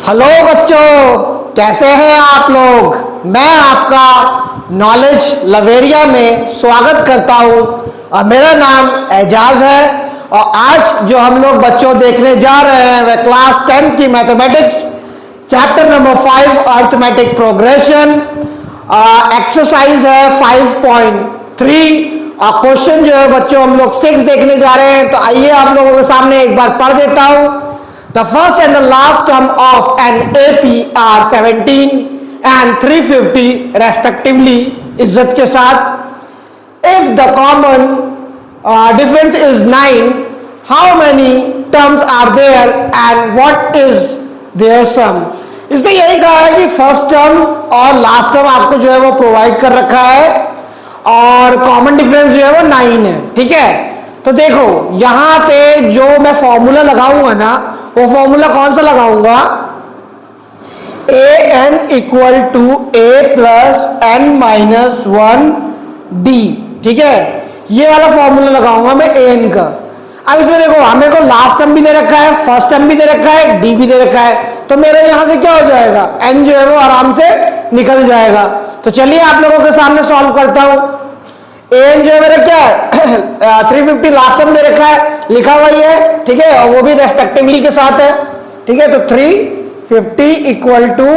Hello बच्चों, कैसे हैं आप लोग। मैं आपका नॉलेज लवेरिया में स्वागत करता हूं और मेरा नाम एजाज है। और आज जो हम लोग बच्चों देखने जा रहे हैं वह क्लास 10 की mathematics chapter number 5 arithmetic progression exercise है 5.3 और क्वेश्चन जो है बच्चों हम लोग 6 देखने जा रहे हैं। तो आइए आप लोगों के सामने एक बार पढ़ देता हूं। The first and the last term of an AP are 17 and 350 respectively इज्जत के साथ। If the common difference is 9, how many terms are there and what is their sum? इसने यही कहा है कि फर्स्ट टर्म और लास्ट टर्म आपको जो है वो प्रोवाइड कर रखा है और कॉमन डिफरेंस जो है वो 9 है। ठीक है, तो देखो यहां पे जो मैं फॉर्मूला लगाऊंगा ना वो फॉर्मूला कौन सा लगाऊंगा, a n equal to a plus n minus 1 d. ठीक है, ये वाला फॉर्मूला लगाऊंगा मैं ए एन का। अब इसमें देखो हमें को लास्ट टर्म भी दे रखा है, फर्स्ट टर्म भी दे रखा है, डी भी दे रखा है, तो मेरे यहां से क्या हो जाएगा, एन जो है वो आराम से निकल जाएगा। तो चलिए आप लोगों के सामने सॉल्व करता हूं। एन जो है मेरा क्या है 350 लास्ट टर्म दे रखा है, लिखा हुआ ही है। ठीक है, और वो भी रेस्पेक्टिवली के साथ है। ठीक है, तो 350 equal to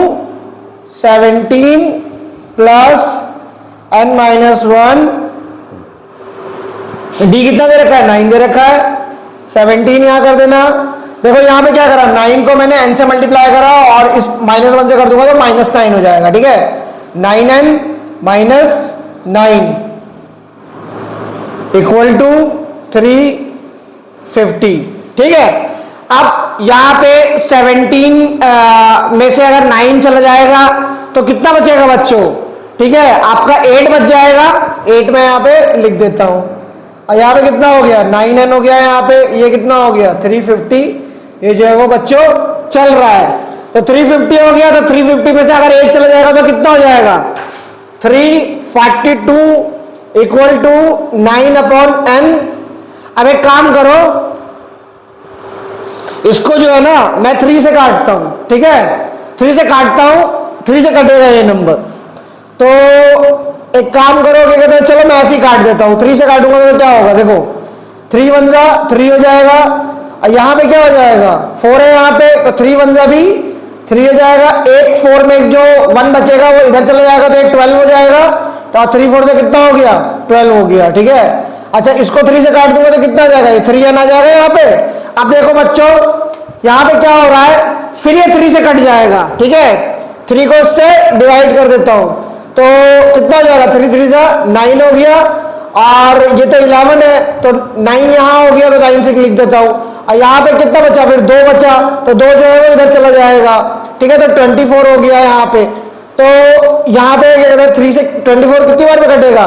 17 plus n minus 1, d कितना दे रखा है, 9 दे रखा है। 17 यहां कर देना। देखो यहां पे क्या करा, 9 को मैंने n से मल्टीप्लाई करा और इस -1 से कर दूंगा तो -9 हो जाएगा। ठीक है, 9n माइनस 9 इक्वल टू 350। ठीक है, अब यहां पे 17 में से अगर 9 चला जाएगा तो कितना बचेगा बच्चों। ठीक है, आपका 8 बच जाएगा। 8 में यहां पे लिख देता हूं और यहां पे कितना हो गया, 9n हो गया। यहां पे ये कितना हो गया 350, ये जो है वो बच्चों चल रहा है। तो 350 हो गया, तो 350 में से अगर 8 चला जाएगा तो कितना हो जाएगा 342 इक्वल टू 9/n। अब एक काम करो, इसको जो है ना मैं 3 से काटता हूं। ठीक है, 3 से काटता हूं, 3 से कटेगा ये नंबर। तो एक काम करो, क्या कहते हैं, चलो मैं ऐसे ही काट देता हूं। 3 से काटूंगा तो क्या होगा, देखो 3 1 जा 3 हो जाएगा और यहां पे क्या हो जाएगा 4 है यहां पे, तो 3 1 जा भी 3 हो जाएगा। एक 4 में जो 1 बचेगा वो इधर चला जाएगा तो एक 12 हो जाएगा। तो 3 4 से कितना हो गया 12 हो गया। ठीक है, अच्छा इसको 3 से काट दूंगा तो कितना आ जाएगा, ये 3n आ जाएगा यहाँ पे। अब देखो बच्चों यहाँ पे क्या हो रहा है, फिर ये 3 से कट जाएगा। ठीक है, 3 को इससे डिवाइड कर देता हूं तो कितना हो जाएगा, 3 3 जा 9 हो गया और ये तो 11 है तो 9 यहाँ हो गया तो 9 से लिख देता हूं। और यहाँ पे कितना बचा, फिर 2 बचा तो 2 जो है वो इधर चला जाएगा। ठीक है, तो 24 हो गया यहाँ पे। तो यहाँ पे क्या कहते हैं 3 से 24 कितनी बार में कटेगा,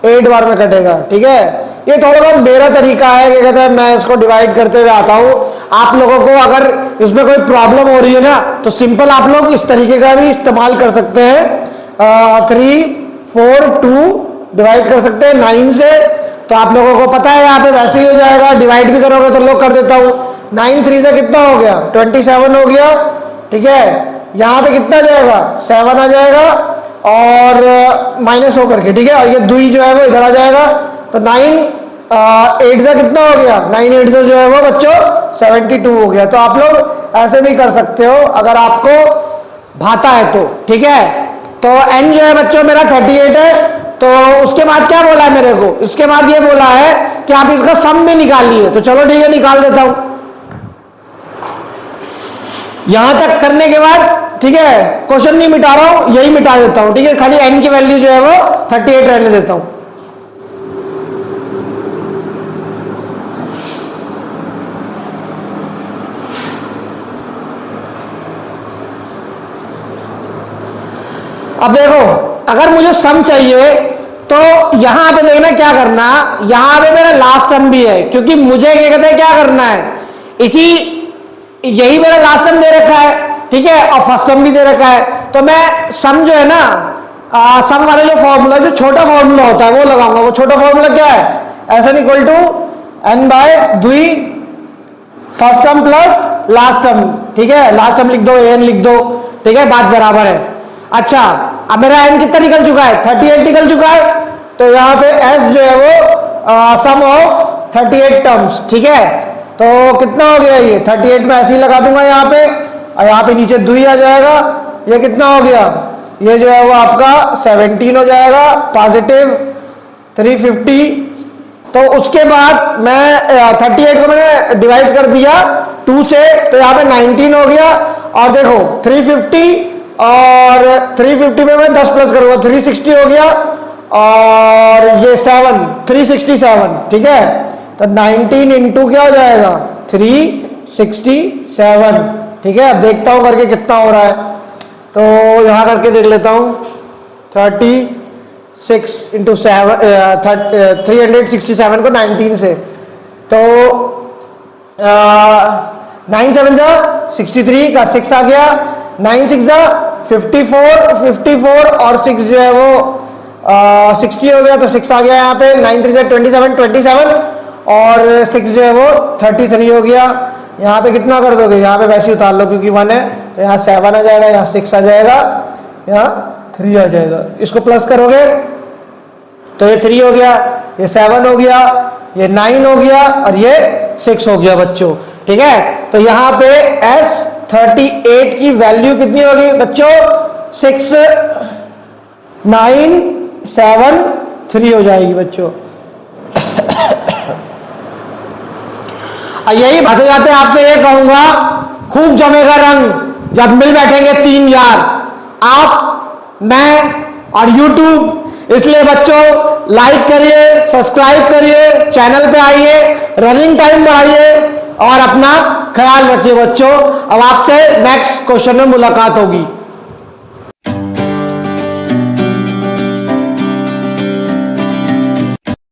8 बार में कटेगा। ठीक है, ये थोड़ा सा मेरा तरीका है, क्या कहते हैं मैं इसको डिवाइड करते हुए आता हूँ। आप लोगों को अगर इसमें कोई प्रॉब्लम हो रही है ना तो सिंपल आप लोग इस तरीके का भी इस्तेमाल कर सकते हैं। 3 4 2 डिवाइड कर सकते हैं 9 से, तो आप लोगों को पता है यहाँ पे वैसे ही हो जाएगा। डिवाइड भी करोगे तो लोग कर देता हूँ। 9 3 से कितना हो गया 27 हो गया। ठीक है, यहां पे कितना जाएगा 7 आ जाएगा और माइनस होकर के। ठीक है, और ये 2 जो है वो इधर आ जाएगा तो 9 8 से कितना हो गया, 9 8 से जो है वो बच्चों 72 हो गया। तो आप लोग ऐसे भी कर सकते हो अगर आपको भाता है तो। ठीक है, तो n जो है बच्चों मेरा 38 है। तो उसके बाद क्या बोला है मेरे को, इसके बाद ये बोला है कि आप इसका सम भी निकालिए। तो चलो ठीक है, निकाल देता हूं। यहां तक करने के बाद ठीक है, क्वेश्चन नहीं मिटा रहा हूं, यही मिटा देता हूं। ठीक है, खाली n की वैल्यू जो है वो 38 रहने देता हूं। अब देखो अगर मुझे सम चाहिए तो यहां पे देखना क्या करना, यहां पे मेरा लास्ट टर्म भी है क्योंकि मुझे क्या कहते हैं क्या करना है, इसी यही मेरा लास्ट टर्म दे रखा है। ठीक है, और फर्स्ट टर्म भी दे रखा है। तो मैं सम जो है ना सम वाले जो फॉर्मूला, जो छोटा फॉर्मूला होता है वो लगाऊंगा। वो छोटा फॉर्मूला क्या है, S n equal to n/2 first term plus last term, ठीक है, लास्ट टर्म लिख दो, एन लिख दो, ठीक है, बात बराबर है। अच्छा अब मेरा एन कितना निकल चुका है, 38 निकल चुका है, तो यहाँ पे एस जो है वो सम ऑफ 38 टर्म्स, ठीक है, तो कितना हो गया ये 38 में ऐसे ही लगा दूंगा यहाँ पे, और यहाँ पे नीचे 2 आ जाएगा, ये कितना हो गया, ये जो है वो आपका 17 हो जाएगा, पॉजिटिव 350। तो उसके बाद मैं 38 को मैंने डिवाइड कर दिया 2 से, तो यहाँ पे 19 हो गया, और देखो 350 और 350 में मैं 10 प्लस करूंगा 360 हो गया, और ये 7 367, ठीक है, तो 19 इंटू क्या हो जाएगा 367, ठीक है। अब देखता हूं करके कितना हो रहा है, तो यहां करके देख लेता हूं 36 इंटू 7 367 को 19 से, तो 9 7 जा 63 का 6 आ गया, 9 6 जा 54 और 6 जो है वो 60 हो गया, तो 6 आ गया यहाँ पे, 9 3 जा 27 और 6 जो है वो 33 हो गया। यहाँ पे कितना कर दोगे, यहाँ पे वैसे ही उतार लो क्योंकि 1 है, तो यहाँ 7 आ जाएगा, यहाँ 6 आ जाएगा, यहाँ 3 आ जाएगा। इसको प्लस करोगे तो ये 3 हो गया, ये 7 हो गया, ये 9 हो गया और ये 6 हो गया बच्चों, ठीक है। तो यहाँ पे S38 की वैल्यू कितनी होगी बच्चों, 6 9 7 3 हो जाएगी बच्चों। यही बातें जाते आपसे ये कहूंगा, खूब जमेगा रंग जब मिल बैठेंगे 3 यार, आप मैं और YouTube। इसलिए बच्चों लाइक करिए, सब्सक्राइब करिए, चैनल पे आइए, रनिंग टाइम बढ़ाइए और अपना ख्याल रखिए बच्चों। अब आपसे नेक्स्ट क्वेश्चन में मुलाकात होगी।